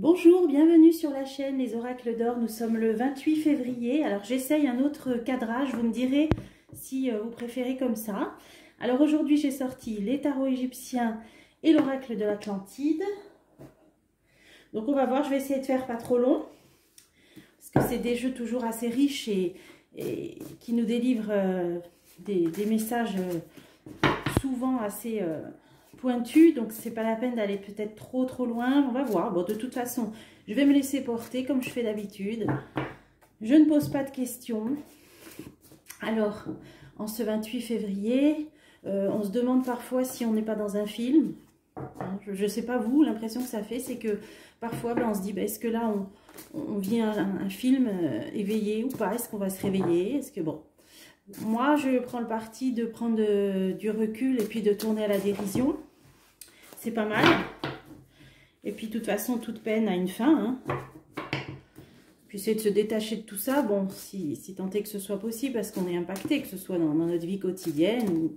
Bonjour, bienvenue sur la chaîne Les Oracles d'Or. Nous sommes le 28 février. Alors j'essaye un autre cadrage, vous me direz si vous préférez comme ça. Alors aujourd'hui j'ai sorti les tarots égyptiens et l'oracle de l'Atlantide. Donc on va voir, je vais essayer de faire pas trop long. Parce que c'est des jeux toujours assez riches et qui nous délivrent des messages souvent assez pointus. Donc c'est pas la peine d'aller peut-être trop loin. On va voir. Bon, de toute façon, je vais me laisser porter comme je fais d'habitude. Je ne pose pas de questions. Alors, en ce 28 février, on se demande parfois si on n'est pas dans un film. Je ne sais pas vous, l'impression que ça fait, c'est que parfois on se dit, est-ce que là on vit un film éveillé ou pas? Est-ce qu'on va se réveiller? Est-ce que bon, moi je prends le parti de prendre du recul et puis de tourner à la dérision. C'est pas mal. Et puis de toute façon, toute peine a une fin. Puis c'est de se détacher de tout ça, bon, si tant est que ce soit possible, parce qu'on est impacté, que ce soit dans notre vie quotidienne, ou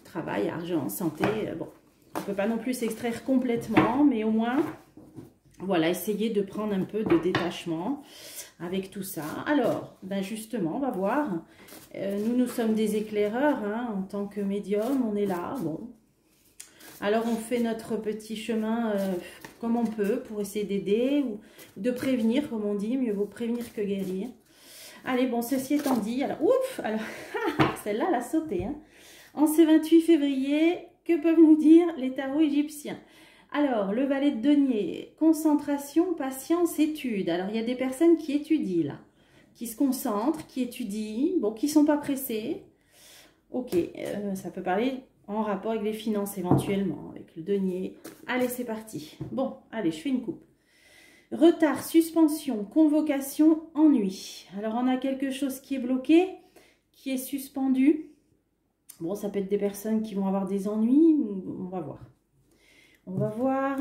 travail, argent, santé, bon. On ne peut pas non plus s'extraire complètement, mais au moins, voilà, essayer de prendre un peu de détachement avec tout ça. Alors, ben justement, on va voir. Nous sommes des éclaireurs, en tant que médium, on est là, bon. Alors, on fait notre petit chemin comme on peut pour essayer d'aider ou de prévenir, comme on dit. Mieux vaut prévenir que guérir. Allez, bon, ceci étant dit, alors, ouf, alors, celle-là, elle a sauté. En ce 28 février... Que peuvent nous dire les tarots égyptiens? Alors, le valet de denier, concentration, patience, étude. Alors, il y a des personnes qui étudient là, qui se concentrent, qui étudient, bon, qui ne sont pas pressées. Ok, ça peut parler en rapport avec les finances éventuellement, avec le denier. Allez, c'est parti. Bon, allez, je fais une coupe. Retard, suspension, convocation, ennui. Alors, on a quelque chose qui est bloqué, qui est suspendu. Bon, ça peut être des personnes qui vont avoir des ennuis, on va voir. On va voir.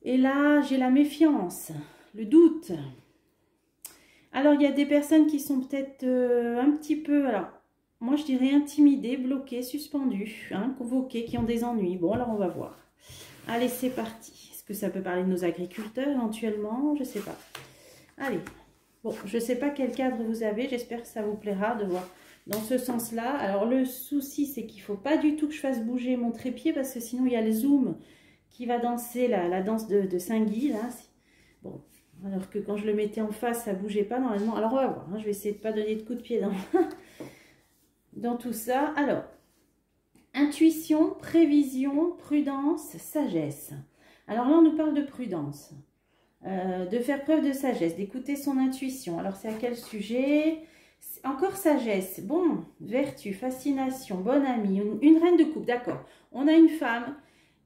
Et là, j'ai la méfiance, le doute. Alors, il y a des personnes qui sont peut-être un petit peu, alors, moi je dirais intimidées, bloquées, suspendues, convoquées, qui ont des ennuis. Bon, alors on va voir. Allez, c'est parti. Est-ce que ça peut parler de nos agriculteurs éventuellement? Je ne sais pas. Allez. Bon, je ne sais pas quel cadre vous avez, j'espère que ça vous plaira de voir dans ce sens-là. Alors, le souci, c'est qu'il ne faut pas du tout que je fasse bouger mon trépied parce que sinon, il y a le zoom qui va danser la danse de Saint-Guy. Bon, alors que quand je le mettais en face, ça ne bougeait pas normalement. Alors, on va voir. Je vais essayer de ne pas donner de coup de pied dans tout ça. Alors, intuition, prévision, prudence, sagesse. Alors là, on nous parle de prudence. De faire preuve de sagesse, d'écouter son intuition. Alors, c'est à quel sujet? Encore sagesse, bon, vertu, fascination, bonne amie, une reine de coupe, d'accord. On a une femme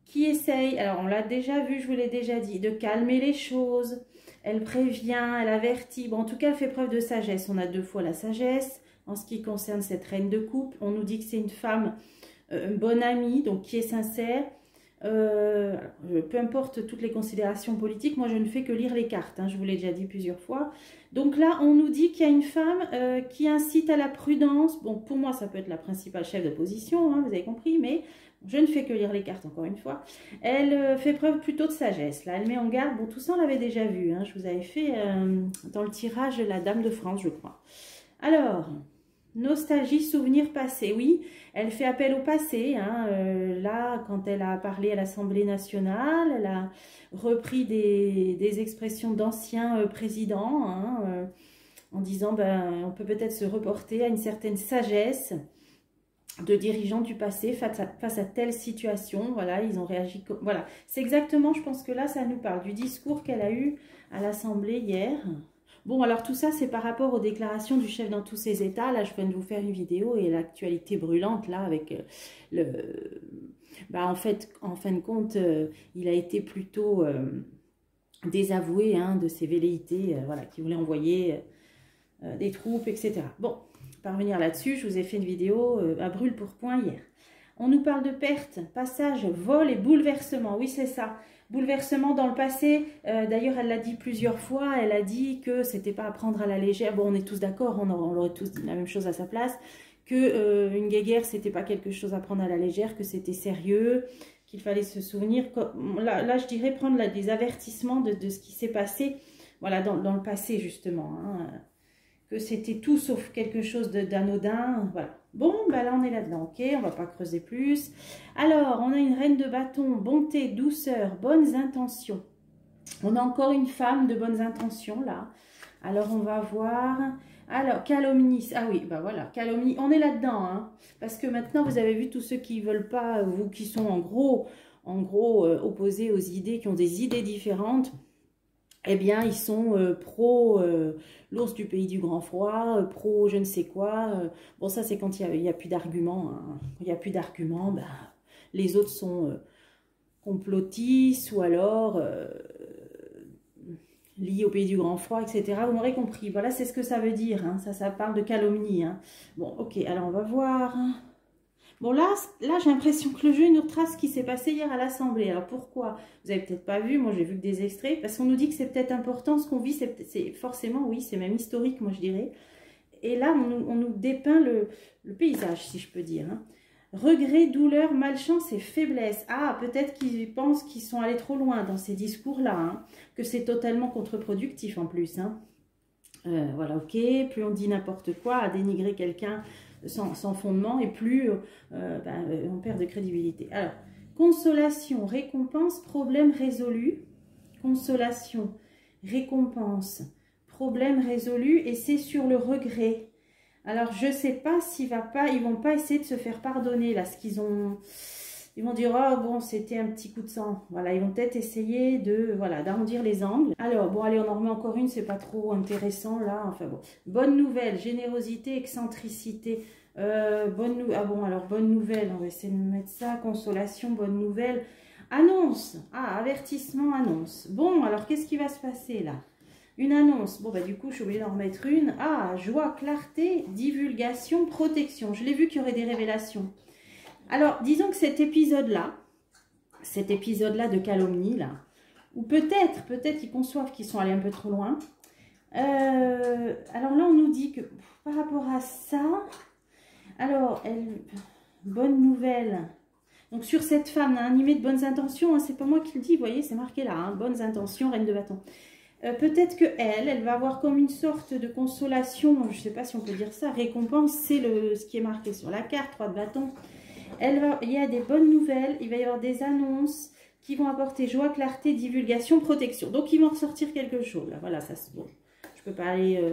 qui essaye, alors on l'a déjà vu, je vous l'ai déjà dit, de calmer les choses. Elle prévient, elle avertit, bon, en tout cas, elle fait preuve de sagesse. On a deux fois la sagesse. En ce qui concerne cette reine de coupe, on nous dit que c'est une femme, une bonne amie, donc qui est sincère. Peu importe toutes les considérations politiques, moi je ne fais que lire les cartes, je vous l'ai déjà dit plusieurs fois. Donc là on nous dit qu'il y a une femme qui incite à la prudence. Bon, pour moi ça peut être la principale chef d'opposition, vous avez compris, mais je ne fais que lire les cartes encore une fois. Elle fait preuve plutôt de sagesse, là elle met en garde. Bon, tout ça on l'avait déjà vu, je vous avais fait dans le tirage de la Dame de France, je crois. Alors, nostalgie, souvenir passé, oui, elle fait appel au passé, là, quand elle a parlé à l'Assemblée nationale, elle a repris des expressions d'anciens présidents, en disant, on peut peut-être se reporter à une certaine sagesse de dirigeants du passé face à telle situation, voilà, ils ont réagi, voilà, c'est exactement, je pense que là, ça nous parle du discours qu'elle a eu à l'Assemblée hier. Bon, alors tout ça, c'est par rapport aux déclarations du chef dans tous ses états. Là, je viens de vous faire une vidéo et l'actualité brûlante, là, avec en fin de compte, il a été plutôt désavoué de ses velléités, voilà, qui voulait envoyer des troupes, etc. Bon, pour revenir là-dessus, je vous ai fait une vidéo à brûle pour point hier. On nous parle de perte, passage, vol et bouleversement. Oui, c'est ça. Bouleversement dans le passé. D'ailleurs, elle l'a dit plusieurs fois. Elle a dit que c'était pas à prendre à la légère. Bon, on est tous d'accord, on aurait tous dit la même chose à sa place. Que une guéguerre, c'était pas quelque chose à prendre à la légère, que c'était sérieux, qu'il fallait se souvenir. Là, je dirais prendre des avertissements de ce qui s'est passé, voilà, dans le passé, justement. Hein, que c'était tout sauf quelque chose d'anodin, voilà. Bon, bah là, on est là-dedans, ok, on va pas creuser plus. Alors, on a une reine de bâton, bonté, douceur, bonnes intentions. On a encore une femme de bonnes intentions, là. Alors, on va voir... Alors, calomnie, ah oui, bah voilà, calomnie, on est là-dedans, hein, parce que maintenant, vous avez vu tous ceux qui ne veulent pas, vous qui sont en gros opposés aux idées, qui ont des idées différentes, eh bien, ils sont pro l'ours du pays du grand froid, pro je ne sais quoi. Bon, ça, c'est quand il n'y a plus d'arguments, hein. Quand il n'y a plus d'arguments, bah, les autres sont complotistes ou alors... lié au pays du grand froid, etc. Vous m'aurez compris. Voilà, c'est ce que ça veut dire. Hein. Ça parle de calomnie. Hein. Bon, ok, alors on va voir. Bon, là j'ai l'impression que le jeu nous retrace ce qui s'est passé hier à l'Assemblée. Alors, pourquoi? Vous n'avez peut-être pas vu. Moi, j'ai vu que des extraits. Parce qu'on nous dit que c'est peut-être important. Ce qu'on vit, c'est forcément, oui, c'est même historique, moi, je dirais. Et là, on nous dépeint le paysage, si je peux dire. Hein. Regret, douleur, malchance et faiblesse. Ah, peut-être qu'ils pensent qu'ils sont allés trop loin dans ces discours-là, hein, que c'est totalement contre-productif en plus. Hein. Voilà, ok, plus on dit n'importe quoi, à dénigrer quelqu'un sans fondement, et plus on perd de crédibilité. Alors, consolation, récompense, problème résolu. Consolation, récompense, problème résolu, et c'est sur le regret. Alors, je ne sais pas s'ils vont pas essayer de se faire pardonner, là, ce qu'ils ont... Ils vont dire, oh, bon, c'était un petit coup de sang. Voilà, ils vont peut-être essayer d'arrondir les angles. Alors, bon, allez, on en remet encore une, c'est pas trop intéressant, là. Enfin, bon. Bonne nouvelle, générosité, excentricité. Ah bon, alors, bonne nouvelle, on va essayer de mettre ça. Consolation, bonne nouvelle. Annonce. Ah, avertissement, annonce. Bon, alors, qu'est-ce qui va se passer, là? Une annonce, bon bah du coup je suis obligée d'en remettre une. Ah, joie, clarté, divulgation, protection. Je l'ai vu qu'il y aurait des révélations. Alors, disons que cet épisode-là de calomnie, là, ou peut-être ils conçoivent qu'ils sont allés un peu trop loin. Alors là, on nous dit que par rapport à ça, alors, bonne nouvelle. Donc sur cette femme, animée de bonnes intentions, hein, c'est pas moi qui le dis, vous voyez, c'est marqué là, hein, bonnes intentions, reine de bâton. Peut-être que elle va avoir comme une sorte de consolation, je ne sais pas si on peut dire ça, récompense, c'est ce qui est marqué sur la carte, 3 de bâton. Il y a des bonnes nouvelles, il va y avoir des annonces qui vont apporter joie, clarté, divulgation, protection. Donc il va en ressortir quelque chose. Là, voilà, ça, bon, je ne peux pas aller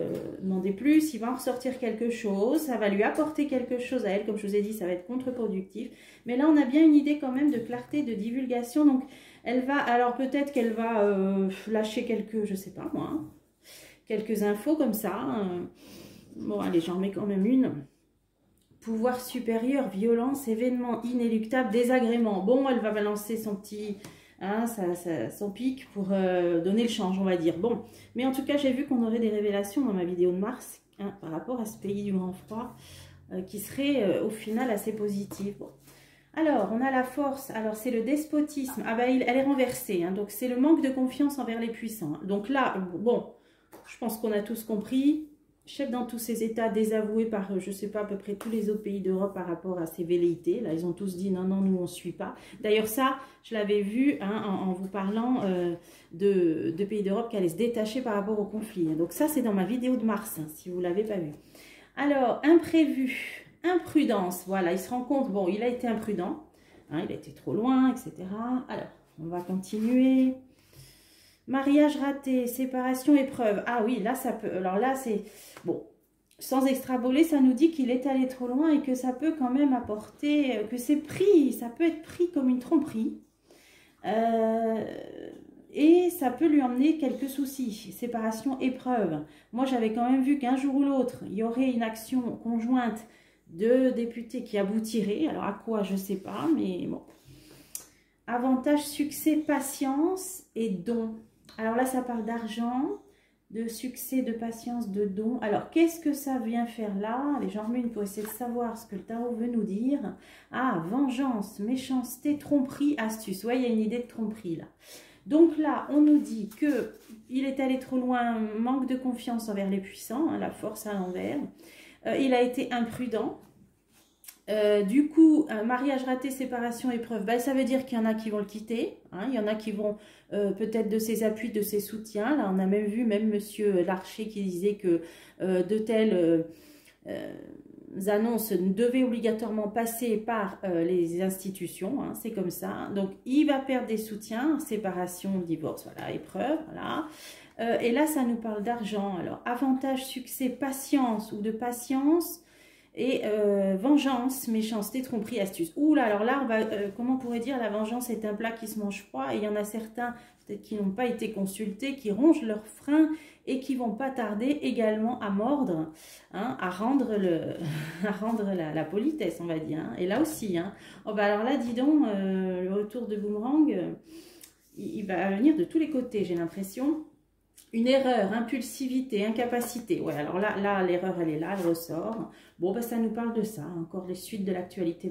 demander plus, il va en ressortir quelque chose, ça va lui apporter quelque chose à elle, comme je vous ai dit, ça va être contre-productif. Mais là, on a bien une idée quand même de clarté, de divulgation, donc... Elle va, alors peut-être qu'elle va lâcher quelques, je sais pas moi, hein, quelques infos comme ça. Bon, allez, j'en mets quand même une. Pouvoir supérieur, violence, événement inéluctable, désagrément. Bon, elle va balancer son petit, hein, son pic pour donner le change, on va dire. Bon, mais en tout cas, j'ai vu qu'on aurait des révélations dans ma vidéo de mars, hein, par rapport à ce pays du grand froid, qui serait au final assez positif. Bon. Alors, on a la force, alors c'est le despotisme, ah ben elle est renversée, hein, donc c'est le manque de confiance envers les puissants. Donc là, bon, je pense qu'on a tous compris, chef dans tous ces états désavoués par, je ne sais pas, à peu près tous les autres pays d'Europe par rapport à ces velléités, là ils ont tous dit non, non, nous on ne suit pas. D'ailleurs ça, je l'avais vu hein, en vous parlant de pays d'Europe qui allaient se détacher par rapport au conflit. Donc ça c'est dans ma vidéo de mars, hein, si vous ne l'avez pas vu. Alors, imprévu. Imprudence, voilà, il se rend compte, bon, il a été imprudent, hein, il a été trop loin, etc. Alors, on va continuer. Mariage raté, séparation, épreuve. Ah oui, là, ça peut, alors là, c'est, bon, sans extrapoler, ça nous dit qu'il est allé trop loin et que ça peut quand même apporter, que c'est pris, ça peut être pris comme une tromperie. Et ça peut lui emmener quelques soucis, séparation, épreuve. Moi, j'avais quand même vu qu'un jour ou l'autre, il y aurait une action conjointe de députés qui aboutirait. Alors, à quoi, je ne sais pas, mais bon. Avantage, succès, patience et don. Alors là, ça parle d'argent, de succès, de patience, de don. Alors, qu'est-ce que ça vient faire là? Allez, j'en remets une pour essayer de savoir ce que le tarot veut nous dire. Ah, vengeance, méchanceté, tromperie, astuce. Ouais, il y a une idée de tromperie là. Donc là, on nous dit qu'il est allé trop loin, manque de confiance envers les puissants, hein, la force à l'envers. Il a été imprudent. Du coup, un mariage raté, séparation, épreuve, ben, ça veut dire qu'il y en a qui vont le quitter. Hein, il y en a qui vont peut-être de ses appuis, de ses soutiens. Là, on a même vu, même Monsieur Larcher qui disait que de telles annonces devaient obligatoirement passer par les institutions. Hein, c'est comme ça. Donc, il va perdre des soutiens, séparation, divorce, voilà, épreuve, voilà. Et là, ça nous parle d'argent. Alors, avantage, succès, patience ou de patience. Et vengeance, méchanceté, tromperie, astuce. Ouh là, alors là, on va, comment on pourrait dire, la vengeance est un plat qui se mange froid. Et il y en a certains, peut-être qui n'ont pas été consultés, qui rongent leurs freins et qui vont pas tarder également à mordre, hein, à rendre, à rendre la politesse, on va dire. Hein. Et là aussi, hein. Oh, bah alors là, dis donc, le retour de boomerang, il va venir de tous les côtés, j'ai l'impression. Une erreur, impulsivité, incapacité. Ouais, alors là l'erreur, elle est là, elle ressort. Bon, ben, ça nous parle de ça. Encore les suites de l'actualité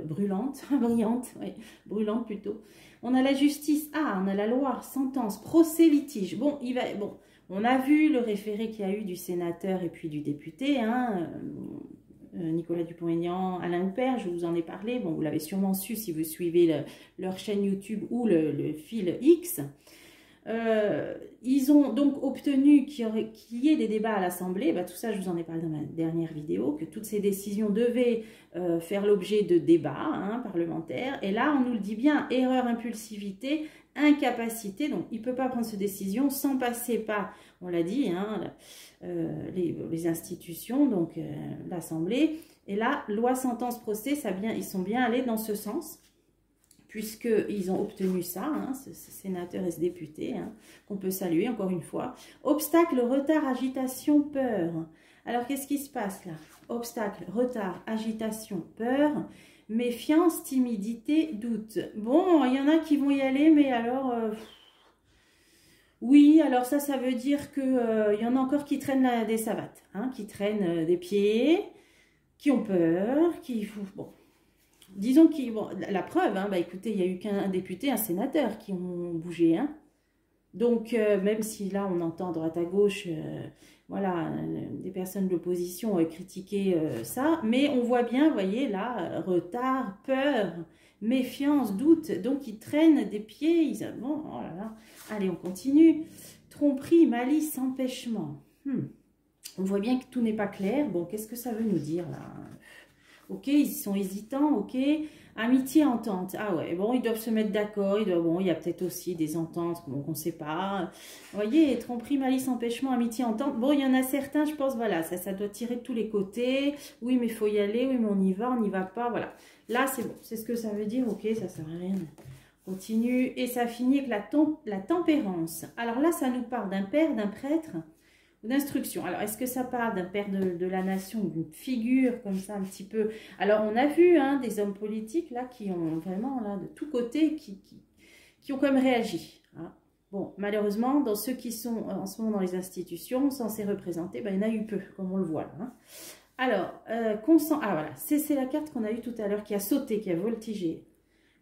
brûlante, brillante, ouais, brûlante plutôt. On a la justice, on a la loi, sentence, procès, litige. Bon, bon, on a vu le référé qu'il y a eu du sénateur et puis du député, hein, Nicolas Dupont-Aignan, Alain Huppert, je vous en ai parlé. Bon, vous l'avez sûrement su si vous suivez leur chaîne YouTube ou le fil X. Ils ont donc obtenu qu'il y ait des débats à l'Assemblée. Bah, tout ça, je vous en ai parlé dans ma dernière vidéo, que toutes ces décisions devaient faire l'objet de débats parlementaires. Et là, on nous le dit bien, erreur, impulsivité, incapacité. Donc, il ne peut pas prendre cette décision sans passer par, on l'a dit, hein, les institutions, donc l'Assemblée. Et là, loi, sentence, procès, ils sont bien allés dans ce sens, puisqu'ils ont obtenu ça, hein, ce sénateur et ce député, hein, qu'on peut saluer encore une fois. Obstacle, retard, agitation, peur. Alors, qu'est-ce qui se passe là? Obstacle, retard, agitation, peur, méfiance, timidité, doute. Bon, il y en a qui vont y aller, mais alors... oui, alors ça veut dire qu'il y en a encore qui traînent des savates, hein, qui traînent des pieds, qui ont peur, qui... Bon... Disons que bon, la preuve, hein, bah écoutez, il n'y a eu qu'un député, un sénateur qui ont bougé. Hein. Donc, même si là, on entend à droite à gauche, voilà, des personnes de l'opposition critiquer ça, mais on voit bien, vous voyez, là, retard, peur, méfiance, doute. Donc, ils traînent des pieds. Ils... Bon, oh là là. Allez, on continue. Tromperie, malice, empêchement. On voit bien que tout n'est pas clair. Bon, qu'est-ce que ça veut nous dire, là? Ok, ils sont hésitants, ok. Amitié, entente. Ah ouais, bon, ils doivent se mettre d'accord. Bon, il y a peut-être aussi des ententes qu'on ne sait pas. Vous voyez, tromperie, malice, empêchement, amitié, entente. Bon, il y en a certains, je pense, voilà, ça doit tirer de tous les côtés. Oui, mais il faut y aller. Oui, mais on y va pas. Voilà. Là, c'est bon. C'est ce que ça veut dire. Ok, ça sert à rien. On continue. Et ça finit avec la tempérance. Alors là, ça nous parle d'un père, d'un prêtre, d'instruction. Alors, est-ce que ça parle d'un père de la nation, d'une figure comme ça un petit peu? Alors, on a vu hein, des hommes politiques là qui ont vraiment là de tous côtés qui ont quand même réagi. Hein. Bon, malheureusement, dans ceux qui sont en ce moment dans les institutions censés représenter, ben, il y en a eu peu, comme on le voit là. Hein. Alors, voilà, c'est la carte qu'on a eue tout à l'heure qui a sauté, qui a voltigé.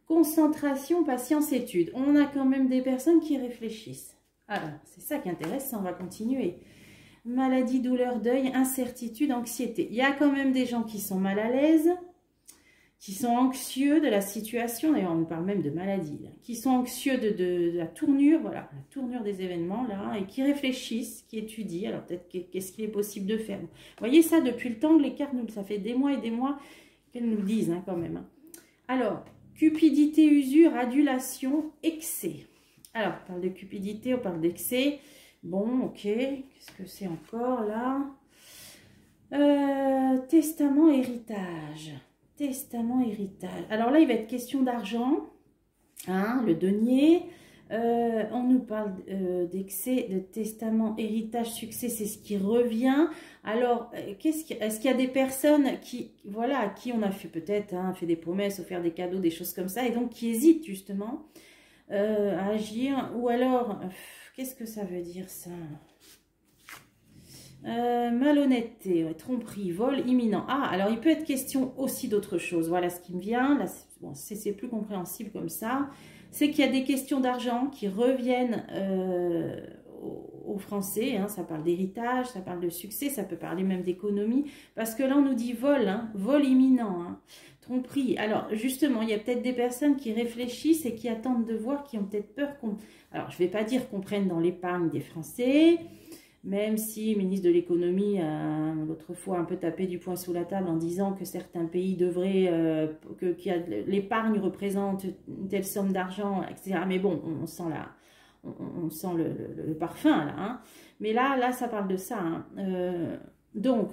Concentration, patience, étude. On a quand même des personnes qui réfléchissent. Alors, c'est ça qui est intéressant, on va continuer. Maladie, douleur, deuil, incertitude, anxiété. Il y a quand même des gens qui sont mal à l'aise, qui sont anxieux de la situation, d'ailleurs on nous parle même de maladie, là, qui sont anxieux de la tournure, voilà, la tournure des événements, là, et qui réfléchissent, qui étudient, alors peut-être qu'est-ce qu'il est possible de faire. Vous voyez ça, depuis le temps que les cartes, ça fait des mois et des mois qu'elles nous le disent hein, quand même. Hein. Alors, cupidité, usure, adulation, excès. Alors, on parle de cupidité, on parle d'excès. Bon, ok. Qu'est-ce que c'est encore là? Testament, héritage. Testament, héritage. Alors là, il va être question d'argent. Hein, le denier. On nous parle d'excès, de testament, héritage, succès. C'est ce qui revient. Alors, est-ce qu'il y a des personnes qui, voilà, à qui on a fait peut-être, hein, fait des promesses, offert des cadeaux, des choses comme ça, et donc qui hésitent justement à agir? Ou alors... qu'est-ce que ça veut dire ça? Malhonnêteté, ouais, tromperie, vol imminent. Ah, alors il peut être question aussi d'autre chose. Voilà ce qui me vient. Là, bon, c'est plus compréhensible comme ça. C'est qu'il y a des questions d'argent qui reviennent aux Français, hein, ça parle d'héritage, ça parle de succès, ça peut parler même d'économie, parce que là on nous dit vol, hein, vol imminent, hein, tromperie. Alors justement, il y a peut-être des personnes qui réfléchissent et qui attendent de voir, qui ont peut-être peur qu'on... Alors je ne vais pas dire qu'on prenne dans l'épargne des Français, même si le ministre de l'économie a l'autre fois un peu tapé du poing sous la table en disant que certains pays devraient, l'épargne représente une telle somme d'argent, etc. Mais bon, on sent on sent le parfum là. Hein. Mais là, ça parle de ça. Hein. Donc,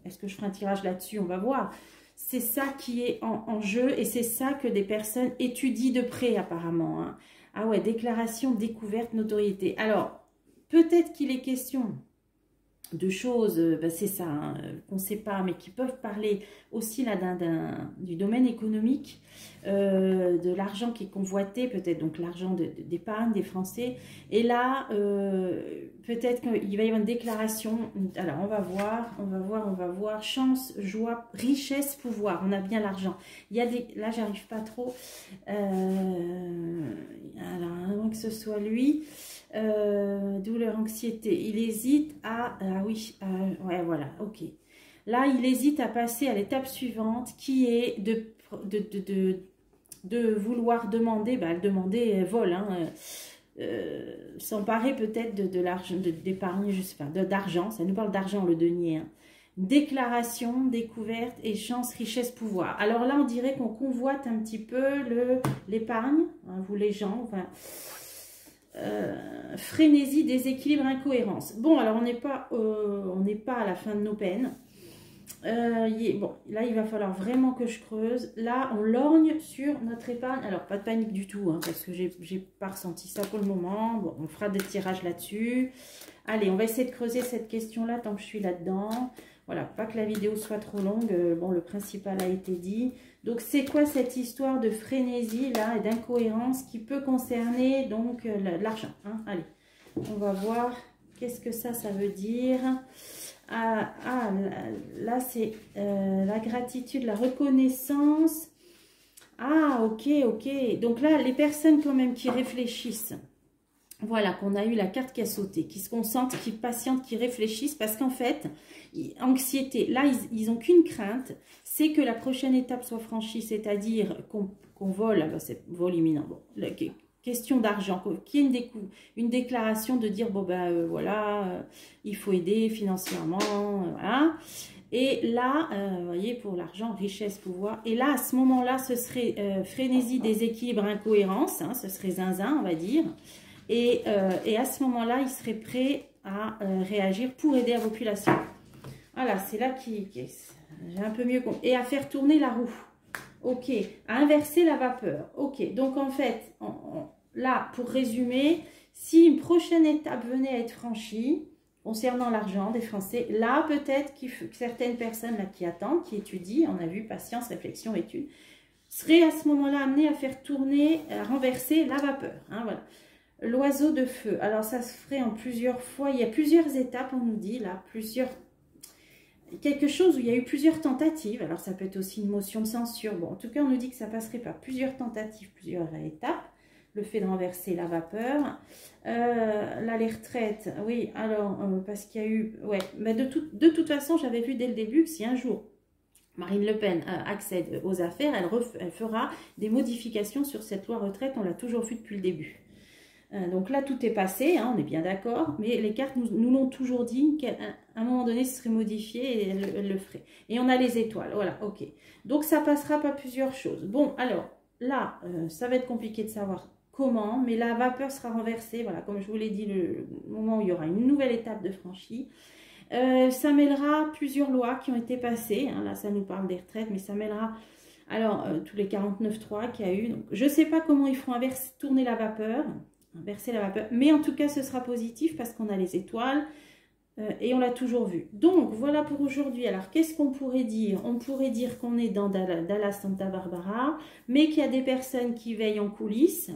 est-ce que je ferai un tirage là-dessus? On va voir. C'est ça qui est en jeu et c'est ça que des personnes étudient de près apparemment. Hein. Ah ouais, déclaration, découverte, notoriété. Alors, peut-être qu'il est question de choses, ben c'est ça, hein, qu'on ne sait pas, mais qui peuvent parler aussi là du domaine économique, de l'argent qui est convoité, peut-être donc l'argent d'épargne des Français. Et là, peut-être qu'il va y avoir une déclaration. Alors, on va voir. Chance, joie, richesse, pouvoir. On a bien l'argent. Il y a des... Là, j'arrive pas trop. Alors, avant que ce soit lui... douleur, anxiété, il hésite à... Ah oui, ouais, voilà, ok. Là, il hésite à passer à l'étape suivante qui est de vouloir demander, demander vol, hein, s'emparer peut-être de l'argent, d'épargne, je sais pas, d'argent, ça nous parle d'argent le denier, hein. Déclaration, découverte et chance, richesse, pouvoir. Alors là, on dirait qu'on convoite un petit peu l'épargne, hein, vous les gens, enfin... frénésie, déséquilibre, incohérence. Bon, alors on n'est pas à la fin de nos peines. Bon, là il va falloir vraiment que je creuse. Là on lorgne sur notre épargne. Alors pas de panique du tout, hein, parce que j'ai pas ressenti ça pour le moment. Bon, on fera des tirages là-dessus. Allez, on va essayer de creuser cette question-là tant que je suis là-dedans. Voilà, pas que la vidéo soit trop longue. Bon, le principal a été dit. Donc, c'est quoi cette histoire de frénésie, là, et d'incohérence qui peut concerner, donc, l'argent, hein? Allez, on va voir qu'est-ce que ça veut dire. Là, c'est la gratitude, la reconnaissance. Ah, ok. Donc là, les personnes quand même qui réfléchissent, voilà, qu'on a eu la carte qui a sauté, qui se concentrent, qui patientent, qui réfléchissent, parce qu'en fait, anxiété, là, ils n'ont qu'une crainte, c'est que la prochaine étape soit franchie, c'est-à-dire qu'on vole, c'est vol imminent, bon, question d'argent, qu'il y ait une déclaration de dire, bon, voilà, il faut aider financièrement, voilà. Et là, vous voyez, pour l'argent, richesse, pouvoir. Et là, à ce moment-là, ce serait frénésie, déséquilibre, incohérence, hein, ce serait zinzin, on va dire. Et à ce moment-là, il serait prêt à réagir pour aider la population. Voilà, c'est là j'ai un peu mieux compris. Et à faire tourner la roue. Ok. À inverser la vapeur. Ok. Donc, en fait, là, pour résumer, si une prochaine étape venait à être franchie, concernant l'argent des Français, là, peut-être que certaines personnes là, qui attendent, qui étudient, on a vu patience, réflexion, étude, seraient à ce moment-là amenées à faire tourner, à renverser la vapeur. Hein, voilà. L'oiseau de feu. Alors, ça se ferait en plusieurs fois. Il y a plusieurs étapes, on nous dit, là, quelque chose où il y a eu plusieurs tentatives. Alors, ça peut être aussi une motion de censure. Bon, en tout cas, on nous dit que ça passerait par plusieurs tentatives, plusieurs étapes. Le fait de renverser la vapeur. Là, les retraites. Oui, alors, parce qu'il y a eu... Ouais, mais de toute façon, j'avais vu dès le début que si un jour Marine Le Pen accède aux affaires, elle fera des modifications sur cette loi retraite. On l'a toujours vu depuis le début. Donc là, tout est passé, hein, on est bien d'accord, mais les cartes nous l'ont toujours dit qu'à un moment donné, ce serait modifié et elle le ferait. Et on a les étoiles, voilà, ok. Donc ça passera par plusieurs choses. Bon, alors, là, ça va être compliqué de savoir comment, mais la vapeur sera renversée, voilà, comme je vous l'ai dit, le moment où il y aura une nouvelle étape de franchie. Ça mêlera plusieurs lois qui ont été passées, hein, là, ça nous parle des retraites, mais ça mêlera... Alors, tous les 49.3 qu'il y a eu. Donc, je ne sais pas comment ils feront tourner la vapeur, inverser la vapeur, mais en tout cas ce sera positif parce qu'on a les étoiles et on l'a toujours vu. Donc voilà pour aujourd'hui. Alors qu'est-ce qu'on pourrait dire? On pourrait dire qu'on est dans Dallas Santa Barbara, mais qu'il y a des personnes qui veillent en coulisses.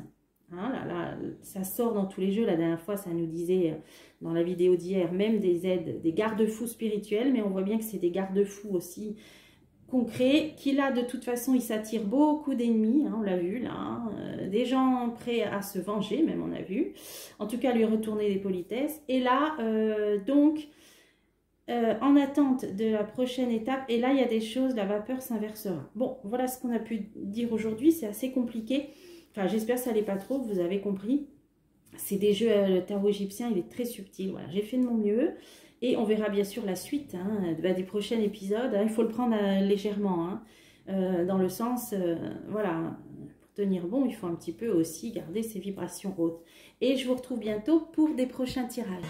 Hein, là, ça sort dans tous les jeux. La dernière fois ça nous disait dans la vidéo d'hier même des aides, des garde-fous spirituels, mais on voit bien que c'est des garde-fous aussi concret, qu'il a de toute façon, il s'attire beaucoup d'ennemis, hein, on l'a vu là, hein, des gens prêts à se venger, même on a vu, en tout cas lui retourner des politesses, et là, en attente de la prochaine étape, et là il y a des choses, la vapeur s'inversera. Bon, voilà ce qu'on a pu dire aujourd'hui, c'est assez compliqué, enfin j'espère que ça n'allait pas trop, vous avez compris, c'est des jeux, le tarot égyptien il est très subtil, voilà, j'ai fait de mon mieux. Et on verra bien sûr la suite hein, des prochains épisodes. Hein, il faut le prendre légèrement, hein, dans le sens, voilà, pour tenir bon, il faut un petit peu aussi garder ses vibrations hautes. Et je vous retrouve bientôt pour des prochains tirages.